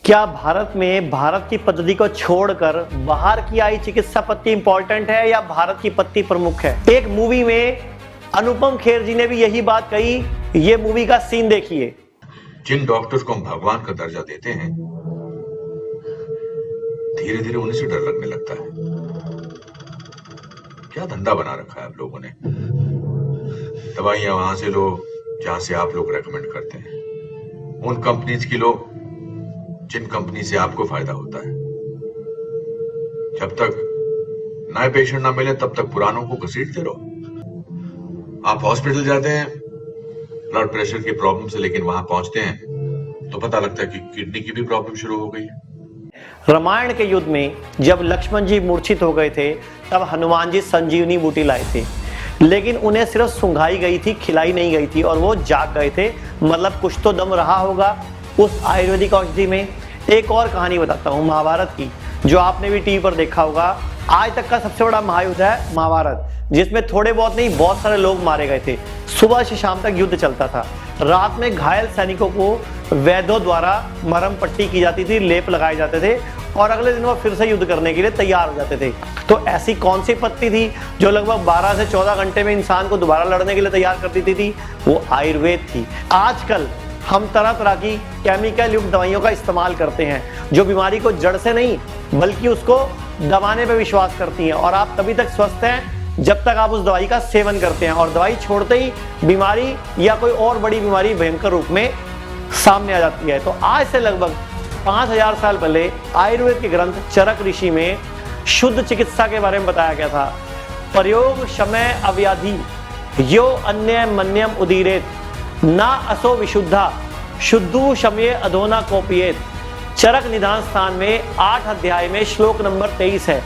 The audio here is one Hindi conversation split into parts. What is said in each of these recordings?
क्या भारत में भारत की पद्धति को छोड़कर बाहर की आई चिकित्सा पद्धति इंपॉर्टेंट है या भारत की पद्धति प्रमुख है? एक मूवी में अनुपम खेर जी ने भी यही बात कही। ये मूवी का सीन देखिए। जिन डॉक्टर्स को हम भगवान का दर्जा देते हैं, धीरे धीरे उन्हें से डर लगने लगता है। क्या धंधा बना रखा है आप लोगों ने? दवाइयां वहां से लो जहां से आप लोग रेकमेंड करते हैं, उन कंपनीज की लो जिन कंपनी से आपको फायदा होता है। जब तक नए पेशेंट ना मिले तब तक पुरानों को घसीटते रहो। आप हॉस्पिटल जाते हैं ब्लड प्रेशर की प्रॉब्लम से, लेकिन वहां पहुंचते हैं तो पता लगता है कि किडनी की भी प्रॉब्लम शुरू हो गई है। रामायण के युद्ध में जब लक्ष्मण जी मूर्छित हो गए थे तब हनुमान जी संजीवनी बूटी लाए थे, लेकिन उन्हें सिर्फ सुंघाई गई थी, खिलाई नहीं गई थी और वो जाग गए थे। मतलब कुछ तो दम रहा होगा उस आयुर्वेदिक औषधि में। एक और कहानी बताता हूँ महाभारत की, जो आपने भी टीवी पर देखा होगा। आज तक का सबसे बड़ा महायुद्ध है महाभारत, जिसमें थोड़े बहुत नहीं बहुत सारे लोग मारे गए थे। सुबह से शाम तक युद्ध चलता था। रात में घायल सैनिकों को वैद्यों द्वारा मरहम पट्टी की जाती थी, लेप लगाए जाते थे और अगले दिन वो फिर से युद्ध करने के लिए तैयार हो जाते थे। तो ऐसी कौन सी पत्ती थी जो लगभग 12 से 14 घंटे में इंसान को दोबारा लड़ने के लिए तैयार कर देती थी? वो आयुर्वेद थी। आजकल हम तरह तरह की केमिकल युक्त दवाइयों का इस्तेमाल करते हैं, जो बीमारी को जड़ से नहीं बल्कि उसको दबाने पर विश्वास करती हैं, और आप तभी तक स्वस्थ हैं जब तक आप उस दवाई का सेवन करते हैं, और दवाई छोड़ते ही बीमारी या कोई और बड़ी बीमारी भयंकर रूप में सामने आ जाती है। तो आज से लगभग 5000 साल पहले आयुर्वेद के ग्रंथ चरक ऋषि में शुद्ध चिकित्सा के बारे में बताया गया था। प्रयोग शमय अव्याधि यो अन्य मन्यम उदीरेत ना असो विशुद्धा शुद्धु शमये अधोना कोपियेत। चरक निदान स्थान में 8 अध्याय में श्लोक नंबर 23 है।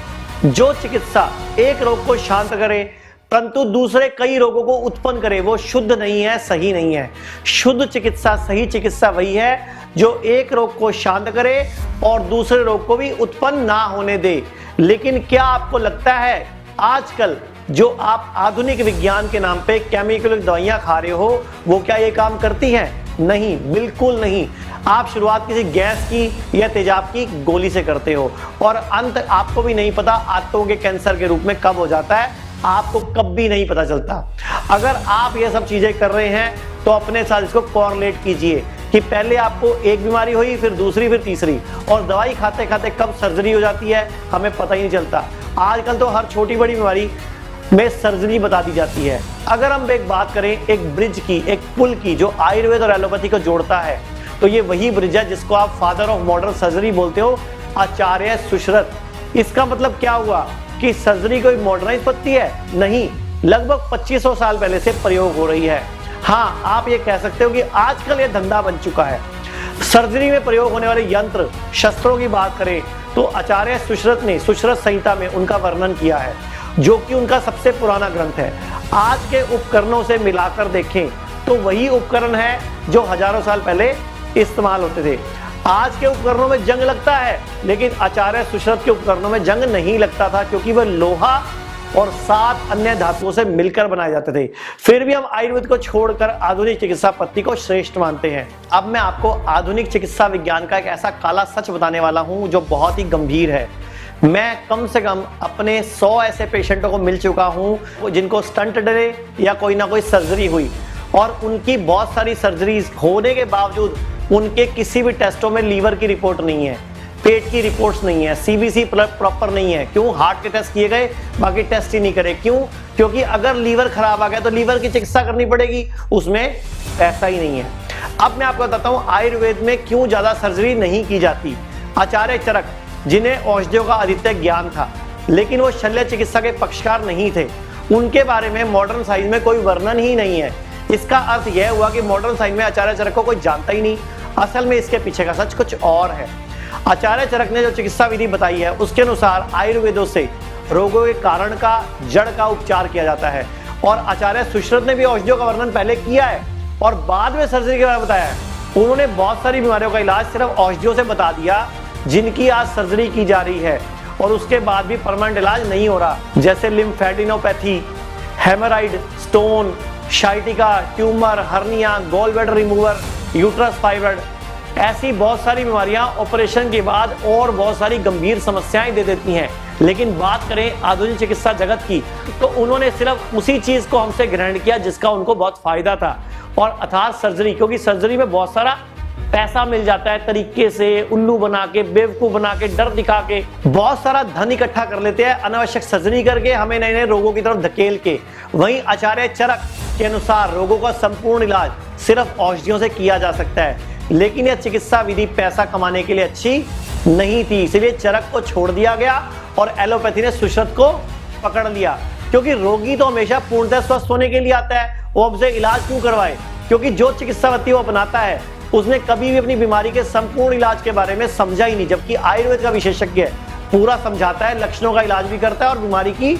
जो चिकित्सा एक रोग को शांत करे परंतु दूसरे कई रोगों को उत्पन्न करे, वो शुद्ध नहीं है, सही नहीं है। शुद्ध चिकित्सा, सही चिकित्सा वही है जो एक रोग को शांत करे और दूसरे रोग को भी उत्पन्न ना होने दे। लेकिन क्या आपको लगता है आजकल जो आप आधुनिक विज्ञान के नाम पे केमिकल दवाइयां खा रहे हो, वो क्या ये काम करती हैं? नहीं, बिल्कुल नहीं। आप शुरुआत किसी गैस की या तेजाब की गोली से करते हो और अंत आपको भी नहीं पता आंतों के कैंसर के रूप में कब हो जाता है, आपको कब भी नहीं पता चलता। अगर आप ये सब चीजें कर रहे हैं तो अपने साथ इसको कॉरलेट कीजिए कि पहले आपको एक बीमारी हुई, फिर दूसरी, फिर तीसरी, और दवाई खाते खाते कब सर्जरी हो जाती है हमें पता ही नहीं चलता। आजकल तो हर छोटी बड़ी बीमारी में सर्जरी बता दी जाती है। अगर हम एक बात करें एक ब्रिज की, एक पुल की, जो आयुर्वेद और एलोपैथी को जोड़ता है, तो ये वही ब्रिज है जिसको आप फादर ऑफ मॉडर्न सर्जरी बोलते हो, आचार्य सुश्रुत। इसका मतलब क्या हुआ कि सर्जरी कोई मॉडर्नाइज पद्धति है? नहीं, लगभग 2500 साल पहले से प्रयोग हो रही है। हाँ, आप ये कह सकते हो कि आजकल ये धंधा बन चुका है। सर्जरी में प्रयोग होने वाले यंत्र शस्त्रों की बात करें तो आचार्य सुश्रुत ने सुश्रुत संहिता में उनका वर्णन किया है, जो कि उनका सबसे पुराना ग्रंथ है। आज के उपकरणों से मिलाकर देखें तो वही उपकरण है जो हजारों साल पहले इस्तेमाल होते थे। आज के उपकरणों में जंग लगता है, लेकिन आचार्य सुश्रुत के उपकरणों में जंग नहीं लगता था, क्योंकि वह लोहा और 7 अन्य धातुओं से मिलकर बनाए जाते थे। फिर भी हम आयुर्वेद को छोड़कर आधुनिक चिकित्सा पद्धति को श्रेष्ठ मानते हैं। अब मैं आपको आधुनिक चिकित्सा विज्ञान का एक ऐसा काला सच बताने वाला हूं जो बहुत ही गंभीर है। मैं कम से कम अपने 100 ऐसे पेशेंटों को मिल चुका हूं जिनको स्टंट डले या कोई ना कोई सर्जरी हुई, और उनकी बहुत सारी सर्जरीज होने के बावजूद उनके किसी भी टेस्टों में लीवर की रिपोर्ट नहीं है, पेट की रिपोर्ट्स नहीं है, सीबीसी प्रॉपर नहीं है। क्यों? हार्ट के टेस्ट किए गए, बाकी टेस्ट ही नहीं करे। क्यों? क्योंकि अगर लीवर खराब आ गया तो लीवर की चिकित्सा करनी पड़ेगी, उसमें पैसा ही नहीं है। अब मैं आपको बताता हूं आयुर्वेद में क्यों ज्यादा सर्जरी नहीं की जाती। आचार्य चरक, जिन्हें औषधियों का अधिकतर ज्ञान था, लेकिन वो शल्य चिकित्सा के पक्षकार नहीं थे, उनके बारे में मॉडर्न साइंस में कोई वर्णन ही नहीं है। इसका अर्थ यह हुआ कि मॉडर्न साइंस में आचार्य चरक को कोई जानता ही नहीं। असल में इसके पीछे का सच कुछ और है। आचार्य चरक ने जो चिकित्सा विधि बताई है उसके अनुसार आयुर्वेदों से रोगों के कारण का, जड़ का उपचार किया जाता है, और आचार्य सुश्रुत ने भी औषधियों का वर्णन पहले किया है और बाद में सर्जरी के बारे में बताया है। उन्होंने बहुत सारी बीमारियों का इलाज सिर्फ औषधियों से बता दिया जिनकी आज सर्जरी की जा रही है और उसके बाद भी परमानेंट इलाज नहीं हो रहा, जैसे lymphadenopathy, haemorrhoid, stone, sciatica, tumour, hernia, gall bladder remover, uterus fibroid, ऐसी बहुत सारी बीमारियां ऑपरेशन के बाद और बहुत सारी गंभीर समस्याएं दे देती हैं। लेकिन बात करें आधुनिक चिकित्सा जगत की, तो उन्होंने सिर्फ उसी चीज को हमसे ग्रहण किया जिसका उनको बहुत फायदा था, और अर्थात सर्जरी। क्योंकि सर्जरी में बहुत सारा पैसा मिल जाता है, तरीके से उल्लू बना के, बेवकूफ बना के, डर दिखा के बहुत सारा धन इकट्ठा कर लेते हैं अनावश्यक सर्जरी करके, हमें नए नए रोगों की तरफ धकेल के। वहीं आचार्य चरक के अनुसार रोगों का संपूर्ण इलाज सिर्फ औषधियों से किया जा सकता है, लेकिन यह चिकित्सा विधि पैसा कमाने के लिए अच्छी नहीं थी। इसलिए चरक को छोड़ दिया गया और एलोपैथी ने सुश्रुत को पकड़ लिया। क्योंकि रोगी तो हमेशा पूर्णतः स्वस्थ होने के लिए आता है, वो हमसे इलाज क्यों करवाए? क्योंकि जो चिकित्सा पद्धति वो अपनाता है उसने कभी भी अपनी बीमारी के संपूर्ण इलाज के बारे में समझा ही नहीं। जबकि आयुर्वेद का विशेषज्ञ है, पूरा समझाता है, लक्षणों का इलाज भी करता है और बीमारी की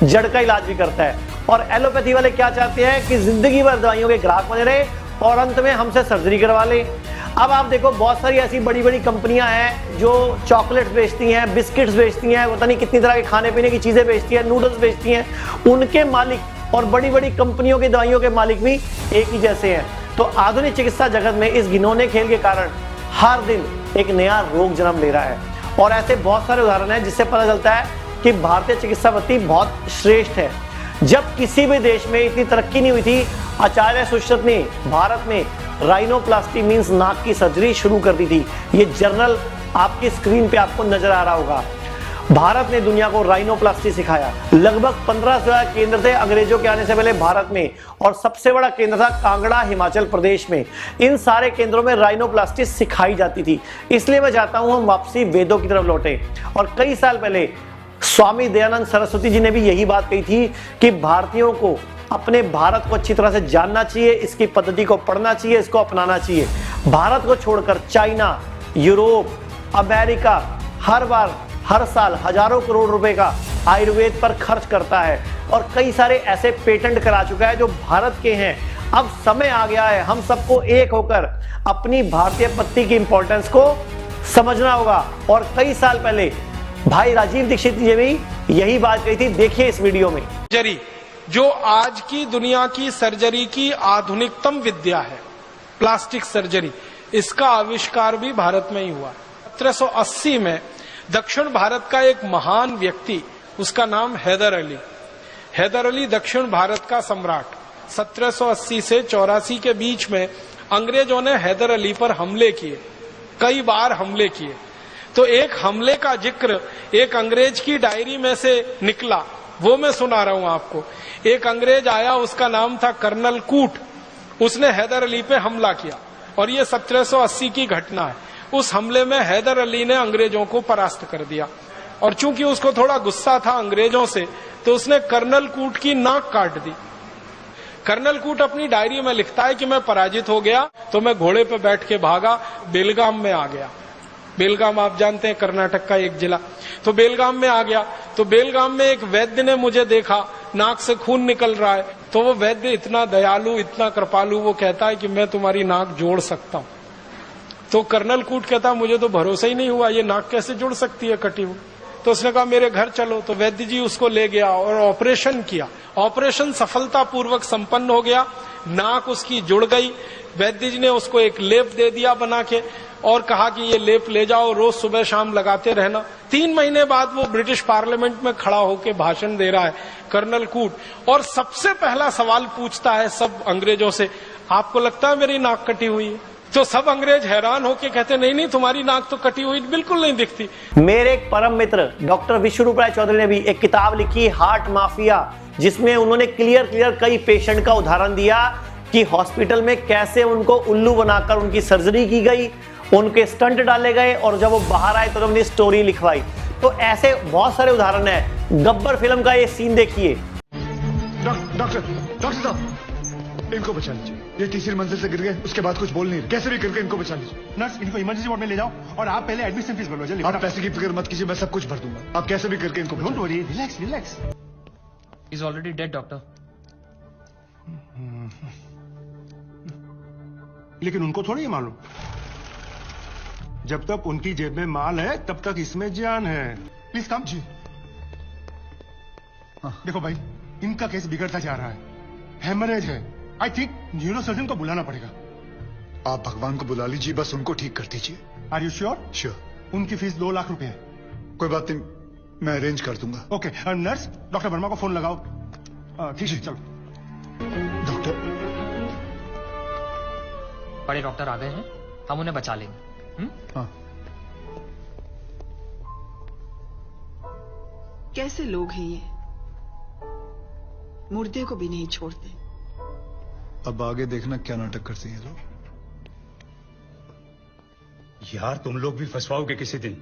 जड़ का इलाज भी करता है। और एलोपैथी वाले क्या चाहते हैं कि जिंदगी भर दवाइयों के ग्राहक बने रहे और अंत में हमसे सर्जरी करवा ले। अब आप देखो, बहुत सारी ऐसी बड़ी बड़ी कंपनियां हैं जो चॉकलेट्स बेचती हैं, बिस्किट्स बेचती हैं, पता नहीं कितनी तरह के खाने पीने की चीजें बेचती हैं, नूडल्स बेचती हैं। उनके मालिक और बड़ी बड़ी कंपनियों की दवाइयों के मालिक भी एक ही जैसे हैं। तो आधुनिक चिकित्सा जगत में इस घिनौने खेल के कारण हर दिन एक नया रोग जन्म ले रहा है। और ऐसे बहुत सारे उदाहरण हैं जिससे पता चलता है कि भारतीय चिकित्सा पद्धति बहुत श्रेष्ठ है। जब किसी भी देश में इतनी तरक्की नहीं हुई थी, आचार्य सुश्रुत ने भारत में राइनोप्लास्टी मींस नाक की सर्जरी शुरू कर दी थी। ये जर्नल आपकी स्क्रीन पे आपको नजर आ रहा होगा। भारत ने दुनिया को राइनोप्लास्टी सिखाया। लगभग 15 से ज्यादा केंद्र थे अंग्रेजों के आने से पहले भारत में, और सबसे बड़ा केंद्र था कांगड़ा हिमाचल प्रदेश में। इन सारे केंद्रों में राइनोप्लास्टी सिखाई जाती थी। इसलिए मैं चाहता हूं हम वापसी वेदों की तरफ लौटे। और कई साल पहले स्वामी दयानंद सरस्वती जी ने भी यही बात कही थी कि भारतीयों को अपने भारत को अच्छी तरह से जानना चाहिए, इसकी पद्धति को पढ़ना चाहिए, इसको अपनाना चाहिए। भारत को छोड़कर चाइना, यूरोप, अमेरिका हर साल हजारों करोड़ रुपए का आयुर्वेद पर खर्च करता है और कई सारे ऐसे पेटेंट करा चुका है जो भारत के हैं। अब समय आ गया है हम सबको एक होकर अपनी भारतीय पद्धति की इंपॉर्टेंस को समझना होगा। और कई साल पहले भाई राजीव दीक्षित जी ने भी यही बात कही थी। देखिए इस वीडियो में। सर्जरी जो आज की दुनिया की सर्जरी की आधुनिकतम विद्या है, प्लास्टिक सर्जरी, इसका आविष्कार भी भारत में ही हुआ। 1780 में दक्षिण भारत का एक महान व्यक्ति, उसका नाम हैदर अली। हैदर अली दक्षिण भारत का सम्राट। 1780 से 84 के बीच में अंग्रेजों ने हैदर अली पर हमले किए, कई बार हमले किए। तो एक हमले का जिक्र एक अंग्रेज की डायरी में से निकला, वो मैं सुना रहा हूं आपको। एक अंग्रेज आया, उसका नाम था कर्नल कूट। उसने हैदर अली पे हमला किया और ये 1780 की घटना है। उस हमले में हैदर अली ने अंग्रेजों को परास्त कर दिया और चूंकि उसको थोड़ा गुस्सा था अंग्रेजों से, तो उसने कर्नल कूट की नाक काट दी। कर्नल कूट अपनी डायरी में लिखता है कि मैं पराजित हो गया तो मैं घोड़े पे बैठ के भागा, बेलगाम में आ गया। बेलगाम आप जानते हैं कर्नाटक का एक जिला। तो बेलगाम में आ गया तो बेलगाम में एक वैद्य ने मुझे देखा, नाक से खून निकल रहा है। तो वो वैद्य इतना दयालु, इतना कृपालु, वो कहता है कि मैं तुम्हारी नाक जोड़ सकता हूं। तो कर्नल कूट कहता मुझे तो भरोसा ही नहीं हुआ, ये नाक कैसे जुड़ सकती है कटी हुई। तो उसने कहा मेरे घर चलो। तो वैद्य जी उसको ले गया और ऑपरेशन किया। ऑपरेशन सफलतापूर्वक संपन्न हो गया, नाक उसकी जुड़ गई। वैद्य जी ने उसको एक लेप दे दिया बना के और कहा कि ये लेप ले जाओ, रोज सुबह शाम लगाते रहना। 3 महीने बाद वो ब्रिटिश पार्लियामेंट में खड़ा होकर भाषण दे रहा है कर्नल कूट, और सबसे पहला सवाल पूछता है सब अंग्रेजों से, आपको लगता है मेरी नाक कटी हुई है? तो सब अंग्रेज हैरान होके कहते नहीं नहीं, तुम्हारी नाक तो कटी हुई बिल्कुल नहीं दिखती। मेरे एक परम मित्र डॉक्टर विश्वरूप राय चौधरी ने भी एक किताब लिखी, हार्ट माफिया, जिसमें उन्होंने क्लियर कई पेशेंट का उदाहरण दिया कि हॉस्पिटल में कैसे उनको उल्लू बनाकर उनकी सर्जरी की गई, उनके स्टंट डाले गए और जब वो बाहर आए तो उन्होंने स्टोरी लिखवाई। तो ऐसे बहुत सारे उदाहरण है। गब्बर फिल्म का ये सीन देखिए। डॉक्टर साहब, इनको बचा लीजिए। ये तीसरी मंजिल से गिर गए, उसके बाद कुछ बोल नहीं रहे, कैसे भी करके इनको बचा लीजिए। नर्स, इनको इमरजेंसी वार्ड में ले जाओ और आप पहले एडमिशन फीस भर लो। जल्दी। आप पैसे की फिक्र मत कीजिए, मैं सब कुछ भर दूंगा। आप कैसे भी करके इनको don't worry, relax relax. He's already dead, doctor. लेकिन उनको थोड़ी ये मालूम, जब तक उनकी जेब में माल है तब तक इसमें जान है। प्लीज कम जी। देखो भाई, इनका केस बिगड़ता जा रहा है, हेमरेज है। आई थिंक न्यूरोसर्जन को बुलाना पड़ेगा। आप भगवान को बुला लीजिए, बस उनको ठीक कर दीजिए। Are you sure? श्योर। उनकी फीस 2 लाख रुपए है। कोई बात नहीं, मैं अरेंज कर दूंगा। ओके, नर्स डॉक्टर वर्मा को फोन लगाओ। ठीक है, चलो। डॉक्टर, बड़े डॉक्टर आ गए हैं, हम उन्हें बचा लेंगे। हाँ। कैसे लोग हैं ये, मुर्दे को भी नहीं छोड़ते। अब आगे देखना क्या नाटक करते हैं लोग। यार तुम लोग भी फंसवाओगे किसी दिन।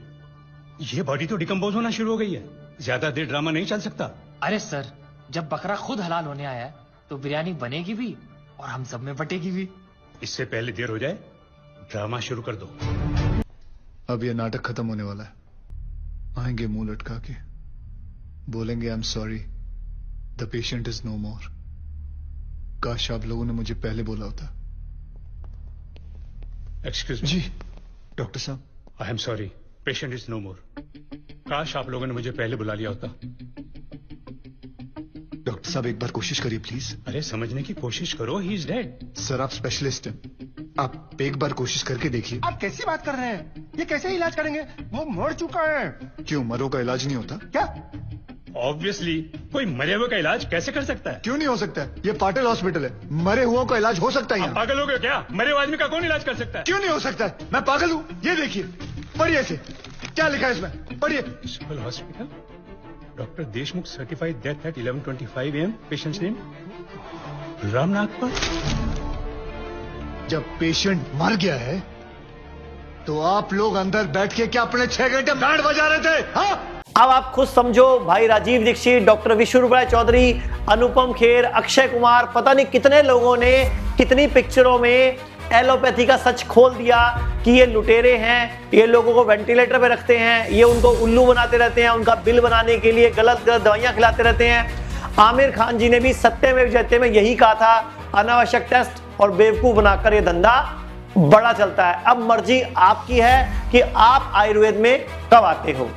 ये बॉडी तो डिकम्पोज होना शुरू हो गई है, ज्यादा देर ड्रामा नहीं चल सकता। अरे सर, जब बकरा खुद हलाल होने आया है तो बिरयानी बनेगी भी और हम सब में बटेगी भी। इससे पहले देर हो जाए, ड्रामा शुरू कर दो। अब ये नाटक खत्म होने वाला है। आएंगे मुंह लटका के, बोलेंगे I am sorry, the patient is no more. काश आप लोगों ने मुझे पहले बोला होता। Excuse me. जी डॉक्टर साहब। I am sorry, patient is no more. काश आप लोगों ने मुझे पहले बुला लिया होता। डॉक्टर साहब एक बार कोशिश करिए प्लीज। अरे समझने की कोशिश करो, ही इज डेड। सर आप स्पेशलिस्ट हैं, आप एक बार कोशिश करके देखिए। आप कैसी बात कर रहे हैं? ये कैसे इलाज करेंगे? वो मर चुका है। क्यों, मरो का इलाज नहीं होता? क्या? ऑब्वियसली, कोई मरे हुए का इलाज कैसे कर सकता है? क्यों नहीं हो सकता है? ये पाटिल हॉस्पिटल है, मरे हुओं का इलाज हो सकता है आप यहाँ। पागल हो गए क्या? मरे हुए आदमी का कौन इलाज कर सकता है? क्यों नहीं हो सकता है? मैं पागल हूँ? ये देखिए, पढ़िए इसे, क्या लिखा है इसमें, पढ़िए। Civil hospital, doctor Deshmukh certified death at 11:25 AM। Patient's name Ramnath पर। जब पेशेंट मर गया है तो आप लोग अंदर बैठ के क्या अपने 6 घंटे बैंड बजा रहे थे? हाँ? अब आप खुद समझो, भाई राजीव दीक्षित, डॉक्टर विष्णु राय चौधरी, अनुपम खेर, अक्षय कुमार, पता नहीं कितने लोगों ने कितनी पिक्चरों में एलोपैथी का सच खोल दिया कि ये लुटेरे हैं, ये लोगों को वेंटिलेटर पे रखते हैं, ये उनको उल्लू बनाते रहते हैं, उनका बिल बनाने के लिए गलत गलत दवाइयां खिलाते रहते हैं। आमिर खान जी ने भी सत्यमेव जयते में यही कहा था, अनावश्यक टेस्ट और बेवकूफ बनाकर ये धंधा बड़ा चलता है। अब मर्जी आपकी है कि आप आयुर्वेद में कब आते हो।